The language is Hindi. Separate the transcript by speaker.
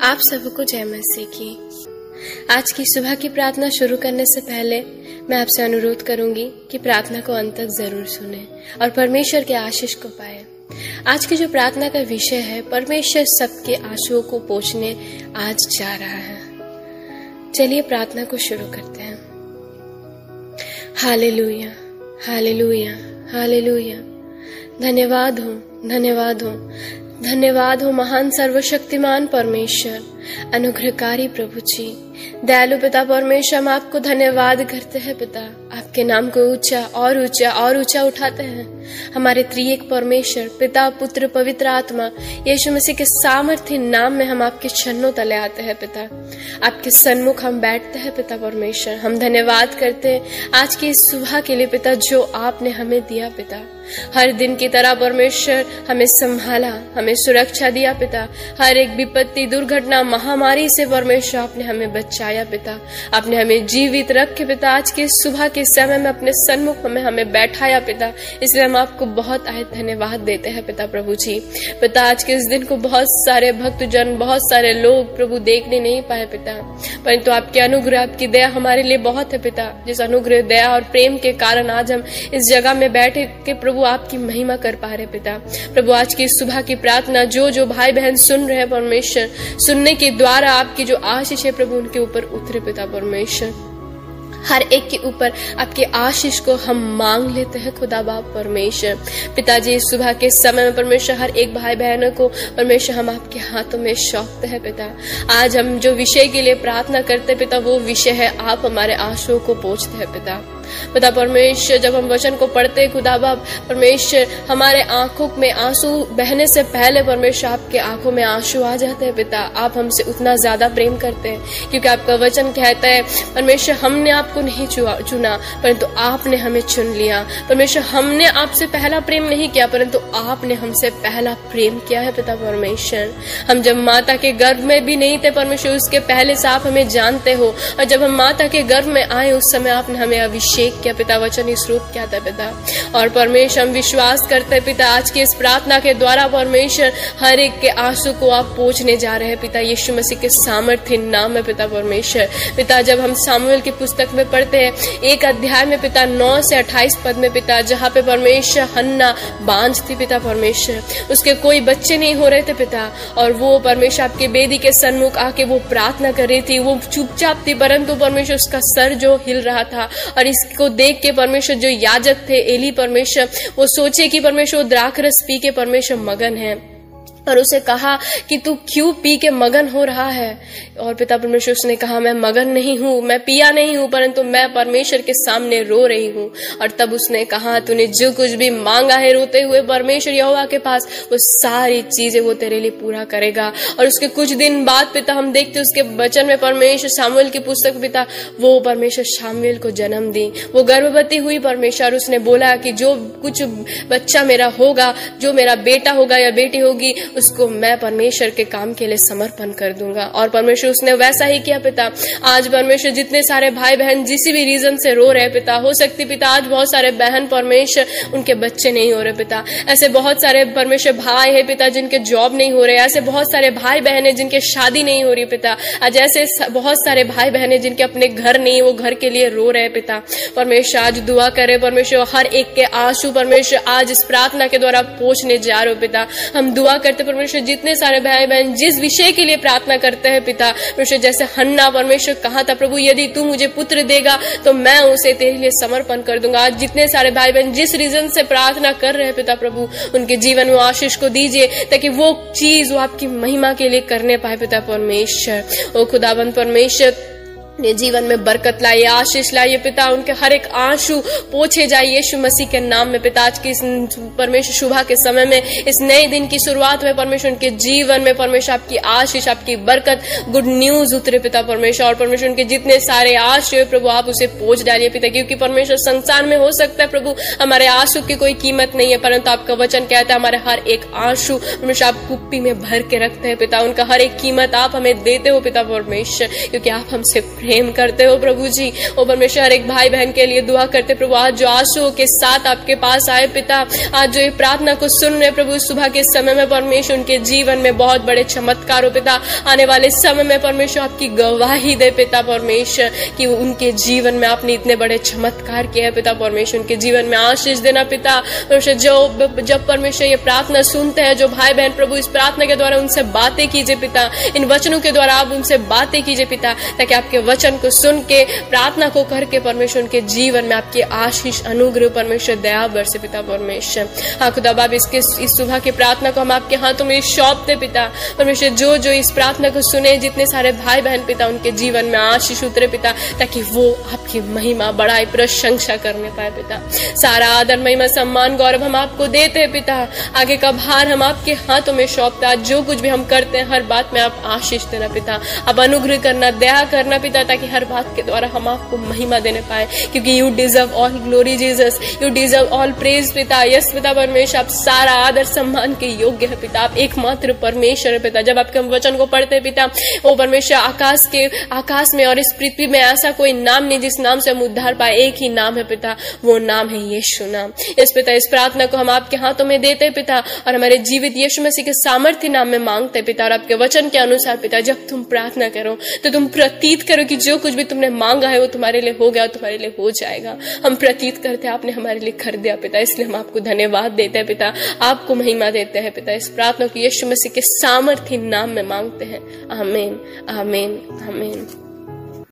Speaker 1: आप सबको जय मसीह की। आज की सुबह की प्रार्थना शुरू करने से पहले मैं आपसे अनुरोध करूंगी कि प्रार्थना को अंत तक जरूर सुने और परमेश्वर के आशीष को पाए। आज की जो प्रार्थना का विषय है, परमेश्वर सबके आंसुओं को पोंछने आज जा रहा है। चलिए प्रार्थना को शुरू करते हैं। Hallelujah, hallelujah, hallelujah. धन्यवाद हो, धन्यवाद हो, धन्यवाद हो महान सर्वशक्तिमान परमेश्वर, अनुग्रहकारी प्रभु जी, दयालु पिता परमेश्वर। हम आपको धन्यवाद करते हैं पिता, आपके नाम को ऊंचा और ऊंचा और ऊंचा उठाते हैं। हमारे त्रिएक परमेश्वर पिता, पुत्र, पवित्र आत्मा यीशु मसीह के सामर्थ्य नाम में हम आपके चरणों तले आते हैं पिता। आपके सन्मुख हम बैठते हैं पिता परमेश्वर। हम धन्यवाद करते हैं आज की इस सुबह के लिए पिता, जो आपने हमें दिया पिता। हर दिन की तरह परमेश्वर हमें संभाला, हमें सुरक्षा दिया पिता। हर एक विपत्ति, दुर्घटना, महामारी से परमेश्वर आपने हमें बचाया पिता। आपने हमें जीवित रख के पिता आज के सुबह के समय में अपने सन्मुख में हमें बैठाया पिता। इसलिए हम आपको बहुत धन्यवाद देते हैं पिता प्रभु जी। पिता आज के इस दिन को बहुत सारे भक्तजन, बहुत सारे लोग प्रभु देखने नहीं पाए पिता, परंतु आपके अनुग्रह, आपकी दया हमारे लिए बहुत है पिता। जिस अनुग्रह, दया और प्रेम के कारण आज हम इस जगह में बैठे के प्रभु आपकी महिमा कर पा रहे पिता। प्रभु आज की सुबह की प्रार्थना जो भाई बहन सुन रहे हैं परमेश्वर, सुनने के द्वारा आपकी जो आशीष है प्रभु उनके ऊपर उतरे पिता परमेश्वर। हर एक के ऊपर आपके आशीष को हम मांग लेते हैं खुदा बाप परमेश्वर। पिताजी इस सुबह के समय में परमेश्वर हर एक भाई बहनों को परमेश्वर हम आपके हाथों में सौंपते हैं पिता। आज हम जो विषय के लिए प्रार्थना करते पिता, वो विषय है आप हमारे आंसुओं को पोंछते हैं पिता। पिता परमेश्वर, जब हम वचन को पढ़ते खुदा बाप परमेश्वर, हमारे आंखों में आंसू बहने से पहले परमेश्वर आपके आंखों में आंसू आ जाते हैं पिता। आप हमसे उतना ज्यादा प्रेम करते हैं, क्योंकि आपका वचन कहता है परमेश्वर, हमने आपको नहीं चुना परंतु आपने हमें चुन लिया। परमेश्वर, हमने आपसे पहला प्रेम नहीं किया परंतु आपने हमसे पहला प्रेम किया है पिता परमेश्वर। हम जब माता के गर्भ में भी नहीं थे परमेश्वर, उसके पहले से आप हमें जानते हो, और जब हम माता के गर्भ में आए उस समय आपने हमें अभिषेक क्या पिता, वचन इस रूप क्या था पिता। और परमेश्वर हम विश्वास करते हैं पिता, आज की इस प्रार्थना के द्वारा परमेश्वर हर एक के आंसू को आप पोंछने जा रहे हैं पिता, यीशु मसीह के सामर्थ्य नाम में पिता परमेश्वर। पिता जब हम सामुएल की पुस्तक में पढ़ते हैं, एक अध्याय में पिता 9 से 28 पद में पिता, जहाँ पे परमेश्वर हन्ना बांझ थी पिता परमेश्वर, उसके कोई बच्चे नहीं हो रहे थे पिता, और वो परमेश्वर आपके बेदी के सन्मुख आके वो प्रार्थना कर रही थी। वो चुपचाप थी परंतु परमेश्वर उसका सर जो हिल रहा था, और इसको देख के परमेश्वर जो याजक थे एली परमेश्वर, वो सोचे कि परमेश्वर द्राक्षरस पी के परमेश्वर मगन है, और उसे कहा कि तू क्यों पी के मगन हो रहा है। और पिता परमेश्वर उसने कहा, मैं मगन नहीं हूँ, मैं पिया नहीं हूँ, परंतु मैं परमेश्वर के सामने रो रही हूँ। और तब उसने कहा, तूने जो कुछ भी मांगा है रोते हुए परमेश्वर यहोवा के पास, वो सारी चीजें वो तेरे लिए पूरा करेगा। और उसके कुछ दिन बाद पिता हम देखते उसके वचन में परमेश्वर सामुएल की पुस्तक पिता, वो परमेश्वर शामुएल को जन्म दी। वो गर्भवती हुई परमेश्वर, उसने बोला कि जो कुछ बच्चा मेरा होगा, जो मेरा बेटा होगा या बेटी होगी, उसको मैं परमेश्वर के काम के लिए समर्पण कर दूंगा। और परमेश्वर उसने वैसा ही किया पिता। आज परमेश्वर जितने सारे भाई बहन जिस भी रीजन से रो रहे पिता, हो सकती पिता आज बहुत सारे बहन परमेश्वर उनके बच्चे नहीं हो रहे पिता, ऐसे बहुत सारे परमेश्वर भाई है पिता जिनके जॉब नहीं हो रहे, ऐसे बहुत सारे भाई बहन है जिनके शादी नहीं हो रही पिता, आज ऐसे बहुत सारे भाई बहन है जिनके अपने घर नहीं, वो घर के लिए रो रहे पिता। परमेश्वर आज दुआ करे परमेश्वर, हर एक के आंसू परमेश्वर आज इस प्रार्थना के द्वारा पोंछने जा रहे हो पिता। हम दुआ करते परमेश्वर, जितने सारे भाई बहन जिस विषय के लिए प्रार्थना करते हैं पिता परमेश्वर, जैसे हन्ना परमेश्वर कहा था प्रभु, यदि तू मुझे पुत्र देगा तो मैं उसे तेरे लिए समर्पण कर दूंगा। आज जितने सारे भाई बहन जिस रीजन से प्रार्थना कर रहे हैं पिता प्रभु, उनके जीवन में आशीष को दीजिए, ताकि वो चीज वो आपकी महिमा के लिए करने पाए पिता परमेश्वर। ओ खुदाबंद परमेश्वर, अपने जीवन में बरकत लाइए, आशीष लाइए पिता, उनके हर एक आंसू पोंछे जाइए यीशु मसीह के नाम में पिता। आज की इस परमेश्वर सुबह के समय में, इस नए दिन की शुरुआत में परमेश्वर उनके जीवन में परमेश्वर आपकी आशीष, आपकी बरकत, गुड न्यूज उतरे पिता परमेश्वर। और परमेश्वर उनके जितने सारे आंसू है प्रभु आप उसे पोंछ डालिए पिता, क्योंकि परमेश्वर संसार में हो सकता है प्रभु हमारे आंसू की कोई कीमत नहीं है, परंतु आपका वचन कहता है हमारे हर एक आंसू परमेश्वर आप कुप्पी में भर के रखते हैं पिता, उनका हर एक कीमत आप हमें देते हो पिता परमेश्वर, क्योंकि आप हमसे प्रेम करते हो प्रभु जी। ओ परमेश्वर, हर एक भाई बहन के लिए दुआ करते प्रभु, आज जो आंसुओं के साथ आपके पास आए पिता, आज जो ये प्रार्थना को सुन रहे प्रभु, सुबह के समय में परमेश्वर उनके जीवन में बहुत बड़े चमत्कार हो पिता। आने वाले समय में परमेश्वर आपकी गवाही दे पिता परमेश्वर, कि उनके जीवन में आपने इतने बड़े चमत्कार किए हैं पिता परमेश्वर। उनके जीवन में आशीष देना पिता परमेश्वर। जब परमेश्वर ये प्रार्थना सुनते हैं जो भाई बहन प्रभु, इस प्रार्थना के द्वारा उनसे बातें कीजिए पिता, इन वचनों के द्वारा आप उनसे बातें कीजिए पिता, ताकि आपके वचन को सुन के, प्रार्थना को करके परमेश्वर उनके जीवन में आपकी आशीष, अनुग्रह परमेश्वर, दया बरसे पिता परमेश्वर। हाँ खुदा बाप, इस सुबह की प्रार्थना को हम आपके हाथों में सौंपते पिता परमेश्वर। जो जो इस प्रार्थना को सुने, जितने सारे भाई बहन पिता, उनके जीवन में आशीष उतरे पिता, ताकि वो आपकी महिमा, बड़ाई, प्रशंसा करने पाए पिता। सारा आदर, महिमा, सम्मान, गौरव हम आपको देते हैं पिता। आगे का भार हम आपके हाथों में सौंपते। आज जो कुछ भी हम करते हैं, हर बात में आप आशीष देना पिता, आप अनुग्रह करना, दया करना पिता, ताकि हर बात के द्वारा हम आपको महिमा देने पाए, क्योंकि you deserve all glory Jesus, you deserve all praise पिता। यस पिता परमेश्वर, आप सारा आदर सम्मान के योग्य है पिता। आप एकमात्र परमेश्वर है पिता। जब आपके हम वचन को पढ़ते हैं पिता, ओ परमेश्वर, आकाश में और इस पृथ्वी में ऐसा कोई नाम नहीं जिस नाम से हम उद्धार पाए। एक ही नाम है पिता, वो नाम है यीशु नाम। इस पिता, इस प्रार्थना को हम आपके हाथों में देते हैं पिता, और हमारे जीवित यीशु मसीह के सामर्थ्य नाम में मांगते हैं पिता। और आपके वचन के अनुसार पिता, जब तुम प्रार्थना करो तो तुम प्रतीत करो कि जो कुछ भी तुमने मांगा है वो तुम्हारे लिए हो गया, तुम्हारे लिए हो जाएगा। हम प्रतीत करते हैं, आपने हमारे लिए कर दिया पिता, इसलिए हम आपको धन्यवाद देते हैं पिता, आपको महिमा देते हैं पिता। इस प्रार्थना को यीशु मसीह के सामर्थ्य नाम में मांगते हैं। आमीन, आमीन, आमीन।